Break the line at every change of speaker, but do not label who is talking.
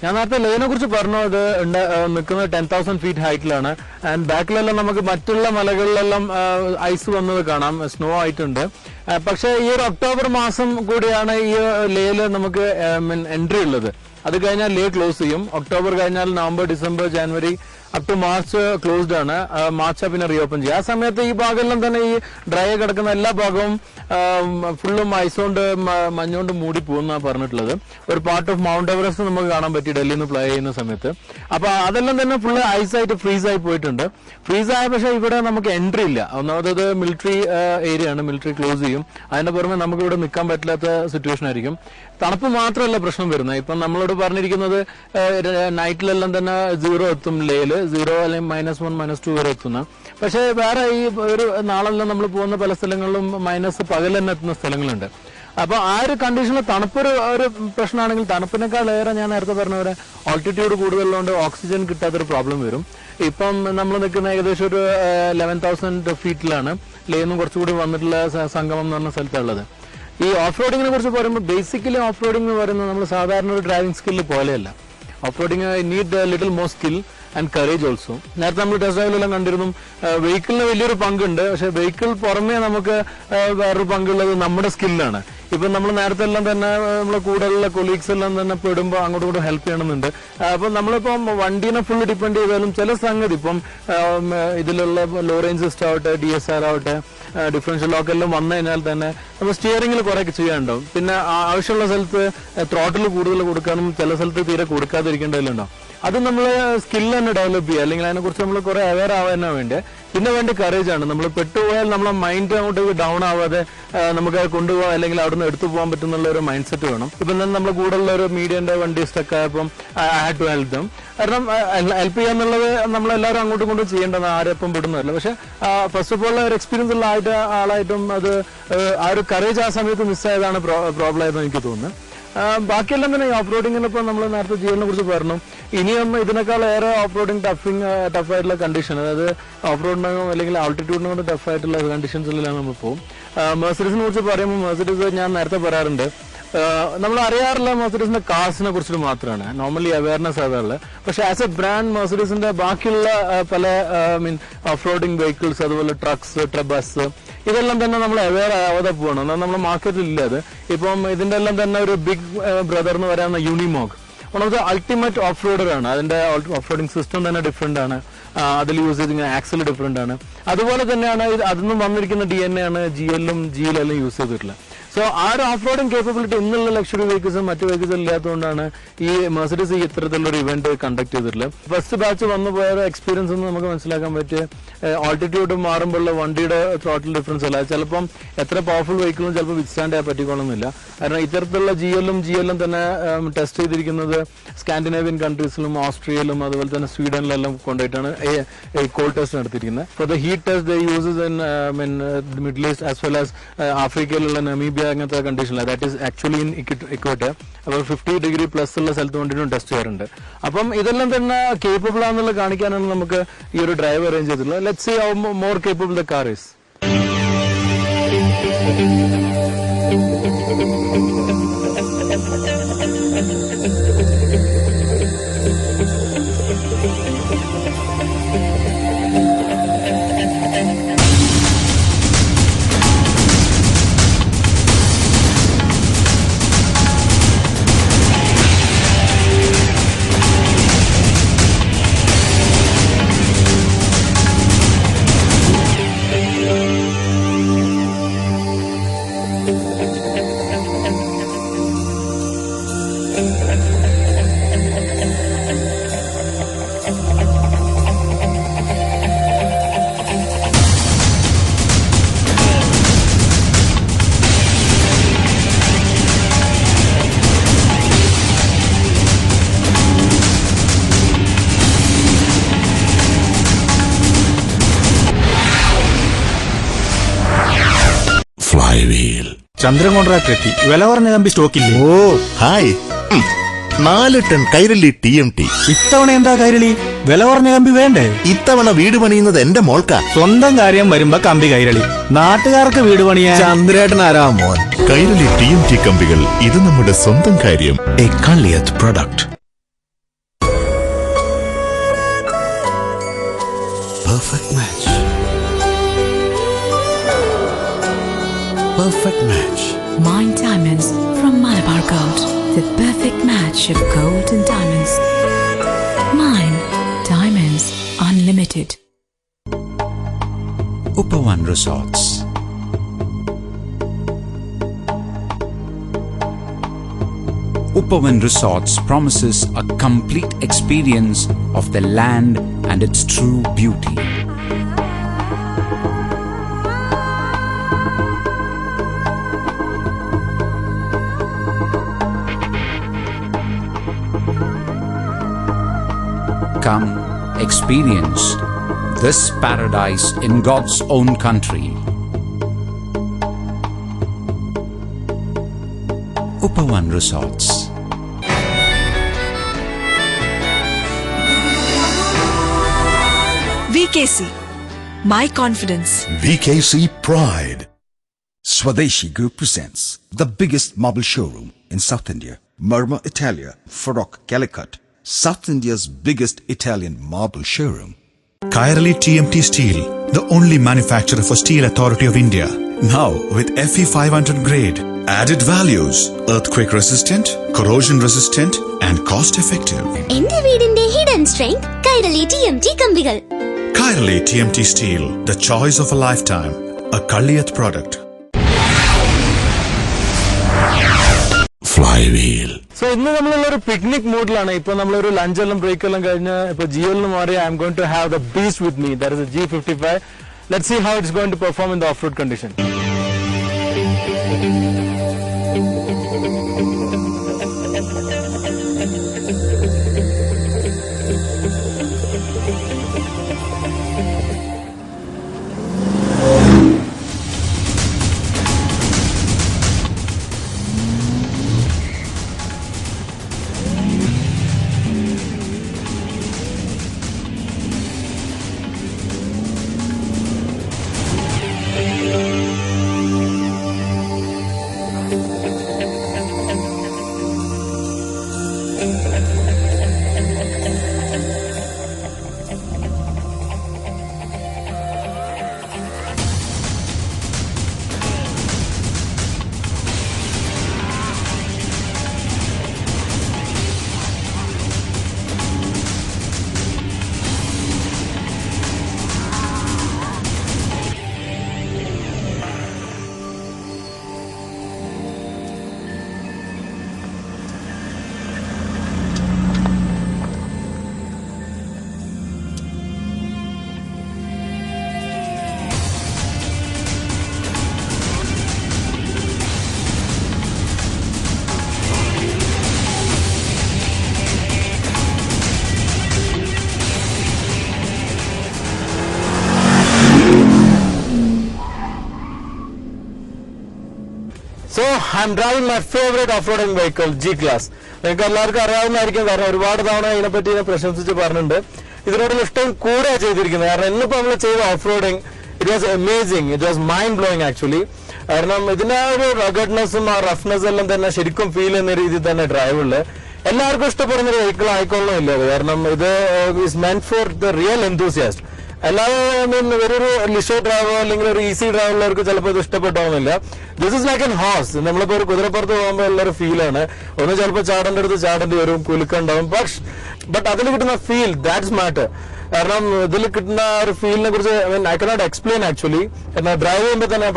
ഞാൻ നേരത്തെ ലേനെ കുറിച്ച് പറഞ്ഞു. അത് നിൽക്കുന്നത് 10,000 ഫീറ്റ് ഹൈറ്റിലാണ്. ആൻഡ് ബാക്കിലെല്ലാം നമുക്ക് മറ്റുള്ള മലകളിലെല്ലാം ഐസ് വന്നത് കാണാം, സ്നോ ആയിട്ടുണ്ട്. പക്ഷേ ഈ ഒരു ഒക്ടോബർ മാസം കൂടിയാണ് ഈ ലേയില് നമുക്ക് എൻട്രി ഉള്ളത്. അത് കഴിഞ്ഞാൽ ലേ ക്ലോസ് ചെയ്യും. ഒക്ടോബർ കഴിഞ്ഞാൽ നവംബർ, ഡിസംബർ, ജനുവരി അപ് ടു മാർച്ച് ക്ലോസ്ഡ് ആണ്. മാർച്ച് പിന്നെ റീഓപ്പൺ ചെയ്യും. ആ സമയത്ത് ഈ ഭാഗമെല്ലാം തന്നെ ഈ ഡ്രൈ കിടക്കുന്ന എല്ലാ ഭാഗവും ഫുള്ളും ഐസോണ്ട് മഞ്ഞുകൊണ്ട് മൂടി പോകുന്ന പറഞ്ഞിട്ടുള്ളത്. ഒരു പാർട്ട് ഓഫ് മൗണ്ട് എവറസ്റ്റ് നമുക്ക് കാണാൻ പറ്റി ഡൽഹിയിൽ നിന്ന് ഫ്ലൈ ചെയ്യുന്ന സമയത്ത്. അപ്പൊ അതെല്ലാം തന്നെ ഫുള്ള് ഐസായിട്ട് ഫ്രീസ് ആയി പോയിട്ടുണ്ട്. ഫ്രീസ് ആയ പക്ഷേ ഇവിടെ നമുക്ക് എൻട്രി ഇല്ല. ഒന്നാമത് മിലിറ്ററി ഏരിയ ആണ്, മിലിറ്ററി ക്ലോസ് ചെയ്യും. അതിന്റെ പുറമെ നമുക്ക് ഇവിടെ നിൽക്കാൻ പറ്റാത്ത സിറ്റുവേഷൻ ആയിരിക്കും. തണുപ്പ് മാത്രമല്ല പ്രശ്നം വരുന്നത്. ഇപ്പം നമ്മളോട് പറഞ്ഞിരിക്കുന്നത് നൈറ്റിലെല്ലാം തന്നെ 0 എത്തും ലേയില്, 0 അല്ലെങ്കിൽ -1 -2 വരെ എത്തുന്ന. പക്ഷേ വേറെ ഈ ഒരു നാളെല്ലാം നമ്മൾ പോകുന്ന പല സ്ഥലങ്ങളിലും മൈനസ് പകൽ തന്നെ എത്തുന്ന സ്ഥലങ്ങളുണ്ട്. അപ്പൊ ആ ഒരു കണ്ടീഷനിൽ തണുപ്പൊരു പ്രശ്നമാണെങ്കിൽ തണുപ്പിനേക്കാൾ ഏറെ ഞാൻ നേരത്തെ പറഞ്ഞ പോലെ ഓൾട്ടിറ്റ്യൂഡ് കൂടുതലുകൊണ്ട് ഓക്സിജൻ കിട്ടാത്തൊരു പ്രോബ്ലം വരും. ഇപ്പം നമ്മൾ നിൽക്കുന്ന ഏകദേശം ഒരു 11,000 ഫീറ്റിലാണ്. ലേന്നും കുറച്ചുകൂടി വന്നിട്ടുള്ള സംഗമം എന്ന് പറഞ്ഞ സ്ഥലത്തുള്ളത്. ഈ ഓഫ് റോഡിങ്ങിനെ കുറിച്ച് പറയുമ്പോൾ ബേസിക്കലി ഓഫ് റോഡിംഗ് എന്ന് പറയുന്നത് നമ്മൾ സാധാരണ ഒരു ഡ്രൈവിംഗ് സ്കില്ല് പോലെയല്ല. Off roading need little more skill and courage also. നേരത്തെ നമ്മൾ ടെസ്റ്റ് ഡ്രൈവിലെല്ലാം കണ്ടിരുന്നു വെഹിക്കിളിന് വലിയൊരു പങ്കുണ്ട്. പക്ഷെ വെഹിക്കിൾ പുറമേ നമുക്ക് വേറൊരു പങ്കുള്ളത് നമ്മുടെ സ്കില്ലാണ്. ഇപ്പൊ നമ്മൾ നേരത്തെ എല്ലാം തന്നെ നമ്മളെ കൂടെയുള്ള കൊളീഗ്സ് എല്ലാം തന്നെ പെടുമ്പോൾ അങ്ങോട്ടും ഇങ്ങോട്ടും ഹെൽപ്പ് ചെയ്യണമെന്നുണ്ട്. അപ്പൊ നമ്മളിപ്പം വണ്ടീനെ ഫുള്ള് ഡിപ്പെൻഡ് ചെയ്താലും ചില സംഗതി ഇപ്പം ഇതിലുള്ള ലോ റേഞ്ച് സിസ്റ്റം ആവട്ടെ, DSR ആവട്ടെ, ഡിഫറൻഷ്യൽ ലോക്ക് എല്ലാം വന്നു കഴിഞ്ഞാൽ തന്നെ നമ്മൾ സ്റ്റിയറിംഗിൽ കുറേയൊക്കെ ചെയ്യാനുണ്ടാവും. പിന്നെ ആവശ്യമുള്ള സ്ഥലത്ത് ത്രോട്ടിൽ കൂടുതൽ കൊടുക്കാനും ചില സ്ഥലത്ത് തീരെ കൊടുക്കാതിരിക്കേണ്ടതിലുണ്ടാവും. അത് നമ്മൾ സ്കിൽ തന്നെ ഡെവലപ്പ് ചെയ്യുക, അല്ലെങ്കിൽ അതിനെക്കുറിച്ച് നമ്മൾ കുറെ അവെയർ ആവാനാ വേണ്ടി. പിന്നെ വേണ്ട കറേജ് ആണ്. നമ്മൾ പെട്ടുപോയാൽ നമ്മളെ മൈൻഡ് അങ്ങോട്ട് ഡൗൺ ആവാതെ നമുക്ക് കൊണ്ടുപോകാൻ അല്ലെങ്കിൽ അവിടുന്ന് എടുത്തു പോകാൻ പറ്റുന്നുള്ള ഒരു മൈൻഡ് സെറ്റ് വേണം. ഇപ്പം തന്നെ നമ്മുടെ കൂടെയുള്ള ഒരു മീഡിയന്റെ വണ്ടി സ്റ്റക്ക് ആയപ്പം I had to help them. കാരണം ഹെൽപ്പ് ചെയ്യാന്നുള്ളത് നമ്മളെല്ലാവരും അങ്ങോട്ടും ഇങ്ങോട്ടും ചെയ്യേണ്ടത്, ആരെപ്പം വിടുന്നതല്ല. പക്ഷെ ഫസ്റ്റ് ഓഫ് ഓൾ ഒരു എക്സ്പീരിയൻസ് ഉള്ള ആളായിട്ടും അത് ആ ഒരു കറേജ് ആ സമയത്ത് മിസ്സായതാണ് പ്രോബ്ലം ആയിരുന്നു എനിക്ക് തോന്നുന്നത്. ബാക്കിയെല്ലാം തന്നെ ഓഫ് റോഡിങ്ങിന് ഇപ്പം നമ്മൾ നേരത്തെ ജീവനെ കുറിച്ച് പറഞ്ഞു. ഇനിയും ഇതിനേക്കാൾ ഏറെ ഓഫ് റോഡിങ് ടഫായിട്ടുള്ള കണ്ടീഷൻ, അതായത് ഓഫ് റോഡിനോ അല്ലെങ്കിൽ ആൾട്ടിറ്റ്യൂഡിനോട് ടഫായിട്ടുള്ള കണ്ടീഷൻസിലാണ് നമ്മൾ പോകും. മെർസിഡീസിനെ കുറിച്ച് പറയുമ്പോൾ മെർസിഡീസ് ഞാൻ നേരത്തെ പറയാറുണ്ട്, നമ്മൾ അറിയാറില്ല മെർസിഡീസിന്റെ കാർസിനെ കുറിച്ചിട്ട് മാത്രമാണ് നോർമലി അവയർനെസ് ആകാറുള്ളത്. പക്ഷെ ആസ് എ ബ്രാൻഡ് മെർസിഡീസിന്റെ ബാക്കിയുള്ള പല ഓഫ് റോഡിങ് വെഹിക്കിൾസ്, അതുപോലെ ട്രക്സ്, ബസ്, ഇതെല്ലാം തന്നെ നമ്മൾ അവെയർ ആവാതെ പോകണം. എന്നാൽ നമ്മുടെ മാർക്കറ്റിൽ ഇല്ല അത്. ഇപ്പം ഇതിന്റെ എല്ലാം തന്നെ ഒരു ബിഗ് ബ്രദർ എന്ന് പറയുന്ന Unimog one of the ultimate ഓഫ് റോഡറാണ്. അതിന്റെ ഓഫ് റോഡിംഗ് സിസ്റ്റം തന്നെ ഡിഫറെന്റ് ആണ്. അതിൽ യൂസ് ചെയ്തിരിക്കുന്ന ആക്സൽ ഡിഫറെന്റ് ആണ്. അതുപോലെ തന്നെയാണ് അതിൽ വന്നിരിക്കുന്ന DNA ആണ് GL-ഉം GL-എല്ലാം യൂസ് ചെയ്തിട്ടുള്ളത്. സോ ആ ഒരു ഓഫ് റോഡിംഗ് കേപ്പബിലിറ്റി ഇന്നുള്ള ലക്ഷറി വെഹിക്കിൾസും മറ്റു വെഹിക്കിൾസും ഇല്ലാത്തതുകൊണ്ടാണ് ഈ മെർസിഡീസ് ഇത്തരത്തിലുള്ള ഇവന്റ് കണ്ടക്ട് ചെയ്തിട്ടുള്ളത്. ഫസ്റ്റ് ബാച്ച് വന്നു പോയ എക്സ്പീരിയൻസ് നമുക്ക് മനസ്സിലാക്കാൻ പറ്റിയ ഓൾട്ടിറ്റ്യൂഡ് മാറുമ്പോഴുള്ള വണ്ടിയുടെ ത്രോട്ടിൽ ഡിഫറൻസ് അല്ല. ചിലപ്പം എത്ര പവർഫുൾ വെഹിക്കിളും ചിലപ്പോൾ വിത്ത്സ്റ്റാൻഡ് ചെയ്യാൻ പറ്റിക്കൊള്ളുന്നില്ല. കാരണം ഇത്തരത്തിലുള്ള GL-ഉം തന്നെ ടെസ്റ്റ് ചെയ്തിരിക്കുന്നത് സ്കാൻഡിനേവിയൻ കൺട്രീസിലും ഓസ്ട്രിയയിലും അതുപോലെ തന്നെ സ്വീഡനിലെല്ലാം കൊണ്ടുപോയിട്ടാണ് കോൾഡ് ടെസ്റ്റ് നടത്തിയിരിക്കുന്നത്. For the heat test they uses in Middle East as well as ആഫ്രിക്കയിലുള്ള നമീബിയ അങ്ങനത്തെ കണ്ടീഷനില്ല. That is actually in equator. അപ്പോൾ 50 ഡിഗ്രി പ്ലസ് ഉള്ള സ്ഥലത്ത് വേണ്ടിയിട്ടും ടെസ്റ്റ് ചെയ്യാറുണ്ട്. അപ്പം ഇതെല്ലാം തന്നെ കേപ്പബിൾ ആണെന്നുള്ളത് കാണിക്കാനാണ് നമുക്ക് ഈ ഒരു ഡ്രൈവ് അറേഞ്ച് ചെയ്തിട്ടുള്ളത്. Let's see how more capable the car is.
Chandran contract എത്തി. വില പറഞ്ഞ കമ്പി സ്റ്റോക്കില്ലേ?
Oh hi, 4 ton Kairali TMT.
ഇത്തവണ എന്താ കൈരളി? വില പറഞ്ഞ കമ്പി വേണ്ടേ?
ഇത്തവണ വീട് പണിയുന്നത് എന്റെ മോൾക്കാ.
സ്വന്തം കാര്യം വരുമ്പോ കമ്പി കൈരളി, നാട്ടുകാർക്ക് വീട് പണിയാൻ ചന്ദ്രേട്ടൻ ആരാ മോൻ.
കൈരളി TMT കമ്പികൾ, ഇത് നമ്മുടെ സ്വന്തം കാര്യം.
A Kaliyat product.
perfect match.
Mind Diamonds from Malabar Gold. The perfect match of gold and diamonds. Mind Diamonds Unlimited.
Upavan Resorts. Upavan Resorts promises a complete experience of the land and its true beauty. Come experience this paradise in God's own country. Upavan Resorts.
VKC, my confidence.
VKC Pride. Swadeshi Group presents the biggest marble showroom in South India. Marma Italia, Farokh, Calicut. South India's biggest Italian marble showroom.
Kairali TMT Steel, the only manufacturer for Steel Authority of India. Now with FE 500 grade. Added values, earthquake resistant, corrosion resistant and cost effective.
എന്റെ വീടിന്റെ hidden strength Kairali TMT കമ്പികൾ.
Kairali TMT Steel, the choice of a lifetime. A Kaliyat product.
Flywheel.
So ഇന്ന് നമ്മളുള്ള ഒരു picnic മൂഡിലാണ്. ഇപ്പൊ നമ്മളൊരു ലഞ്ചെല്ലാം ബ്രേക്കെല്ലാം കഴിഞ്ഞ് ഇപ്പൊ ജിയോയിൽ മാറി I'm going to have the beast with me. That is G55. Let's see how it's going to perform in the off road condition. So I'm driving my favourite off roading vehicle G-Class. നിങ്ങൾക്ക് എല്ലാവർക്കും അറിയാവുന്നതായിരിക്കും, കാരണം ഒരുപാട് തവണ ഇതിനെപ്പറ്റി പ്രശംസിച്ച് പറഞ്ഞിട്ടുണ്ട്. ഇതിനോടുള്ള ഇഷ്ടം കൂടെ ചെയ്തിരിക്കുന്നത്, കാരണം ഇന്നിപ്പോ നമ്മൾ ചെയ്ത of roading it was amazing, it was mind blowing actually. കാരണം ഇതിന്റെ ആ ഒരു റഗഡ്നെസ്സും ആ റഫ്നെസ് എല്ലാം തന്നെ ശരിക്കും ഫീൽ ചെയ്യുന്ന രീതിയിൽ തന്നെ ഡ്രൈവുള്ള എല്ലാവർക്കും ഇഷ്ടപ്പെടുന്ന ഒരു വെഹിക്കിൾ ആയിക്കൊള്ളണമെന്നില്ല അത്. കാരണം ഇത് is മെന്റ് for the real enthusiast. അല്ലാതെ ഒരു ലിഷോ ഡ്രൈവോ അല്ലെങ്കിൽ ഒരു ഈസി ഡ്രൈവുള്ളവർക്ക് ചിലപ്പോൾ ഇത് ഇഷ്ടപ്പെട്ടോന്നില്ല. This is like an horse. നമ്മളിപ്പോ ഒരു കുതിരപ്പുറത്ത് പോകുമ്പോൾ ഉള്ളൊരു ഫീലാണ്. ഒന്ന് ചിലപ്പോൾ ചാടേണ്ട അടുത്ത് ചാടേണ്ടി വരും, കുലുക്കുണ്ടാവും. ബട്ട് അതിൽ കിട്ടുന്ന ഫീൽ ദാറ്റ്സ് മാറ്റർ. കാരണം ഇതിൽ കിട്ടുന്ന ഒരു ഫീലിനെ കുറിച്ച് ഐ കനോട്ട് എക്സ്പ്ലെയിൻ ആക്ച്വലി. എന്നാൽ ഡ്രൈവ് ചെയ്യുമ്പോൾ തന്നെ